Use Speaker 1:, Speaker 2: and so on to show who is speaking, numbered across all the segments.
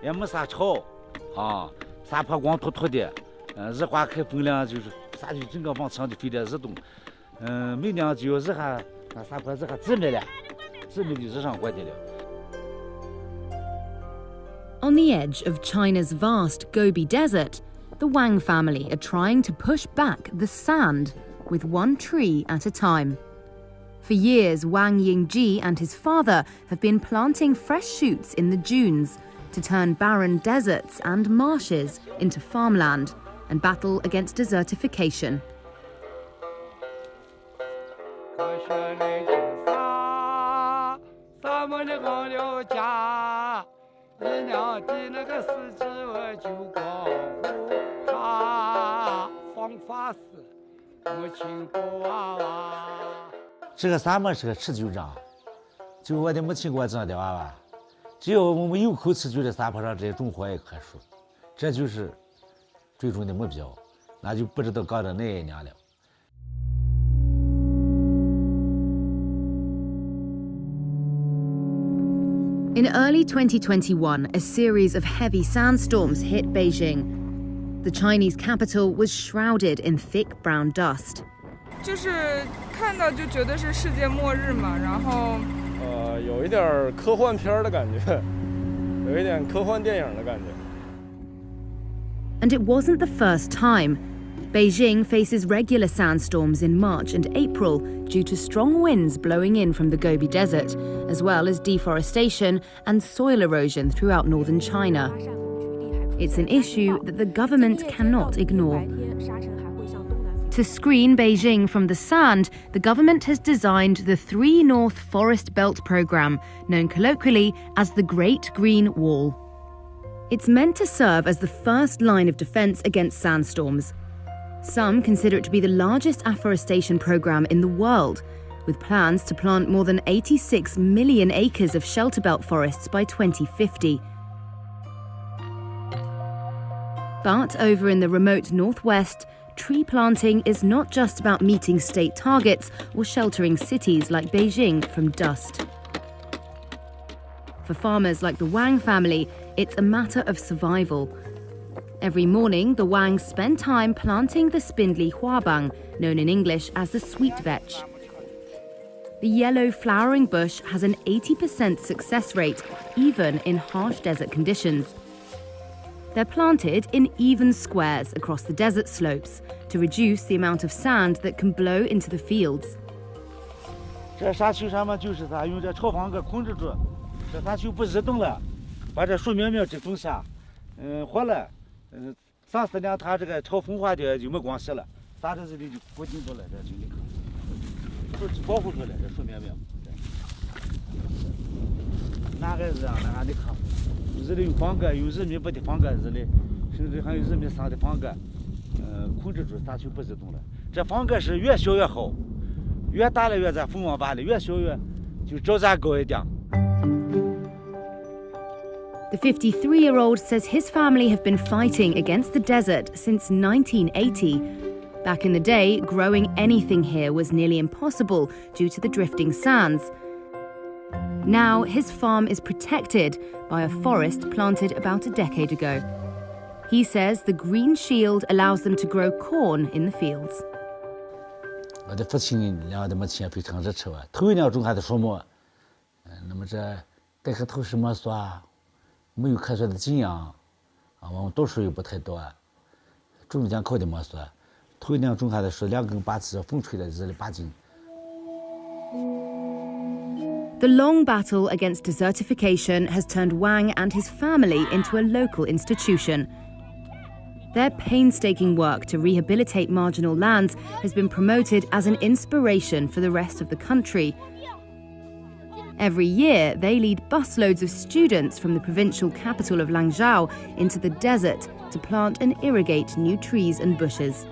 Speaker 1: 也没啥草，啊，沙坡光秃秃的，日化开风凉就是啥就整个往墙就飞着日动，每年就要日下那沙坡日下致灭了，致灭就日上过去了。
Speaker 2: On the edge of China's vast Gobi Desert, the Wang family are trying to push back the sand with one tree at a time. For years, Wang Yingji and his father have been planting fresh shoots in the dunes to turn barren deserts and marshes into farmland and battle against desertification.
Speaker 1: 这个沙漠是个持久战，就我的母亲给我这样的娃娃，只要我们有口吃，就在沙坡上这些种活一棵树，这就是最终的目标，那就不知道搞到哪一年了。
Speaker 2: In early 2021, a series of heavy sandstorms hit Beijing. The Chinese capital was shrouded in thick brown dust.
Speaker 3: 就是看到就觉得是世界末日嘛，然后
Speaker 4: 有一点科幻片的感觉，有一点科幻电影的感觉。
Speaker 2: And it wasn't the first time. Beijing faces regular sandstorms in March and April due to strong winds blowing in from the Gobi Desert, as well as deforestation and soil erosion throughout northern China. It's an issue that the government cannot ignore. To screen Beijing from the sand, the government has designed the 3 North Forest Belt Programme, known colloquially as the Great Green Wall. It's meant to serve as the first line of defence against sandstorms. Some consider it to be the largest afforestation programme in the world, with plans to plant more than 86 million acres of shelter belt forests by 2050. But over in the remote northwest, tree planting is not just about meeting state targets or sheltering cities like Beijing from dust. For farmers like the Wang family, it's a matter of survival. Every morning, the Wangs spend time planting the spindly huabang, known in English as the sweet vetch. The yellow flowering bush has an 80% success rate, even in harsh desert conditions. They're planted in even squares across the desert slopes to reduce the amount of sand that can blow into the fields.
Speaker 1: 这沙丘上面就是啥，用这炒房给控制住，这沙丘不移动了，把这树苗苗这种下，活了。 3、4年，它这个朝风化的就没关系了，撒在这里就固定住了，这就你看，都保护住了这树苗苗。哪个是啊？哪你看，这里有房盖，有人民不的房盖，这里甚至还有人民上的房盖，控制住沙丘不移动了。这房盖是越小越好，越大了越咱风往大了，越小越就照咱高一点。
Speaker 2: The 53-year-old says his family have been fighting against the desert since 1980. Back in the day, growing anything here was nearly impossible due to the drifting sands. Now, his farm is protected by a forest planted about a decade ago. He says the green shield allows them to grow corn in the fields.
Speaker 1: 我的父亲两个的母亲非常热情啊，头一年种下的树木，那么这带个头是没说啊。 没有科学的经验啊，我们读书又不太多，中间考的没说，头一年种下的是2根拔起，风吹的日里8斤。
Speaker 2: The long battle against desertification has turned Wang and his family into a local institution. Their painstaking work to rehabilitate marginal lands has been promoted as an inspiration for the rest of the country. Every year, they lead busloads of students from the provincial capital of Langzhou into the desert to plant and irrigate new trees and bushes.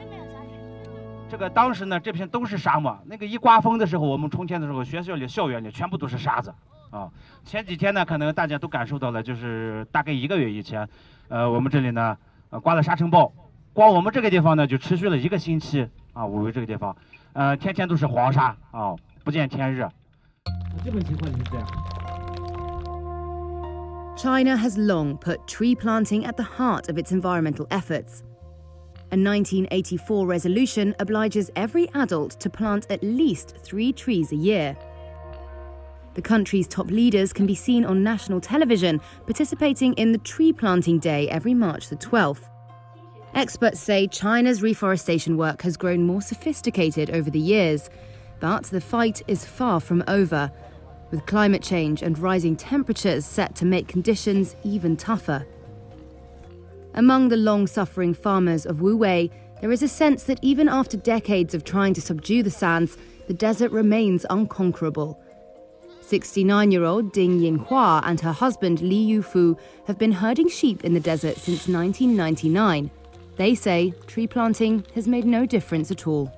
Speaker 5: 这个当时呢，这片都是沙漠。那个一刮风的时候，我们从前的时候，学校里、校园里全部都是沙子啊。前几天呢，可能大家都感受到了，就是大概1个月以前，我们这里呢，刮了沙尘暴，光我们这个地方呢，就持续了1个星期啊。我们这个地方，天天都是黄沙啊，不见天日。 基本情况就是这样。
Speaker 2: China has long put tree planting at the heart of its environmental efforts. A 1984 resolution obliges every adult to plant at least 3 trees a year. The country's top leaders can be seen on national television participating in the Tree Planting Day every March the 12th. Experts say China's reforestation work has grown more sophisticated over the years, but the fight is far from over, with climate change and rising temperatures set to make conditions even tougher. Among the long-suffering farmers of Wuwei, there is a sense that even after decades of trying to subdue the sands, the desert remains unconquerable. 69-year-old Ding Yinhua and her husband Li Yufu have been herding sheep in the desert since 1999. They say tree planting has made no difference at all.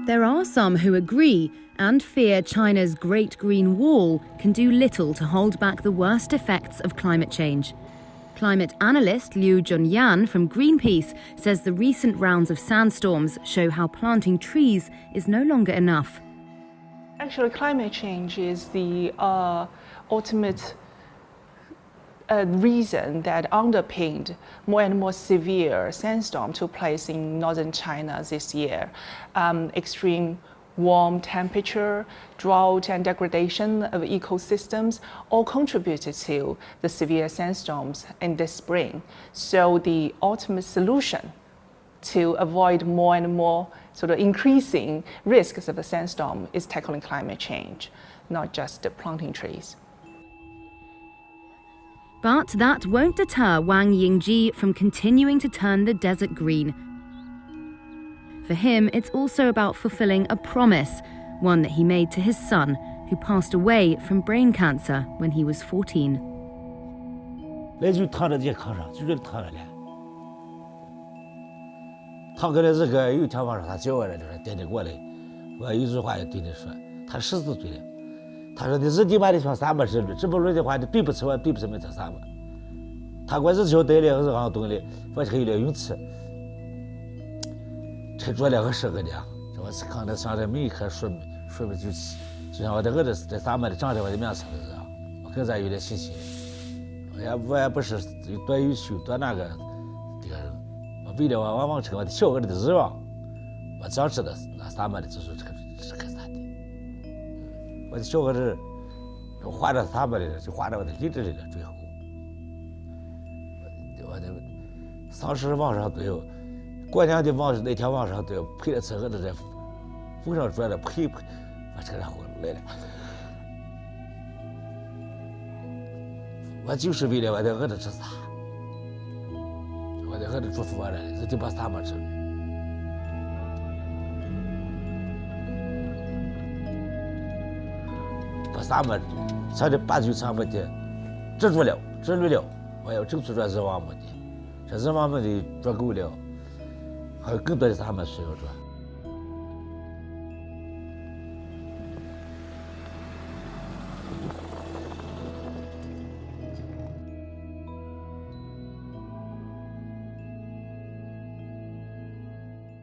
Speaker 2: There are some who agree and fear China's Great Green Wall can do little to hold back the worst effects of climate change. Climate analyst Liu Junyan from Greenpeace says the recent rounds of sandstorms show how planting trees is no longer enough.
Speaker 6: Actually, climate change is the ultimate reason that underpinned more and more severe sandstorm took place in northern China this year. Extreme warm temperature, drought and degradation of ecosystems all contributed to the severe sandstorms in this spring. So the ultimate solution to avoid more and more sort of increasing risks of a sandstorm is tackling climate change, not just planting trees.
Speaker 2: But that won't deter Wang Yingji from continuing to turn the desert green. For him, it's also about fulfilling a promise, one that he made to his son, who passed away from brain cancer when he was 14.
Speaker 1: 那就躺在这炕上，就这躺着了。躺过来这个有一天晚上，他叫我来就说：“爹爹过来。”我有句话也对你说，他14岁了。他说：“你日地把的上300之旅，这不论的话，你比不成，比不成没成300。”他管是晓得了，是往东的，我还有点泳池。 才做2个10个的，这我是看着上的每一棵树不就起，就像我的儿子在300的长在我的面上的这样，我更加有点信心。我也不是多优秀多那个这个人，我为了我完成我的小儿子的愿望，我早知道那300的指数是干啥的。我的小儿子花着300的，就花在我的励志里了。最后，我的30往上都有。 过年的那天晚上都要陪着车儿子在风上转着陪，我车上回来了。我就是为了我的儿子吃啥，我的儿子嘱咐我了，日地把300之旅。把300上的8、9场目的止住了，止住了，我要争取这人王目的，这人王目的做够了。 还有更多的咱们需要做。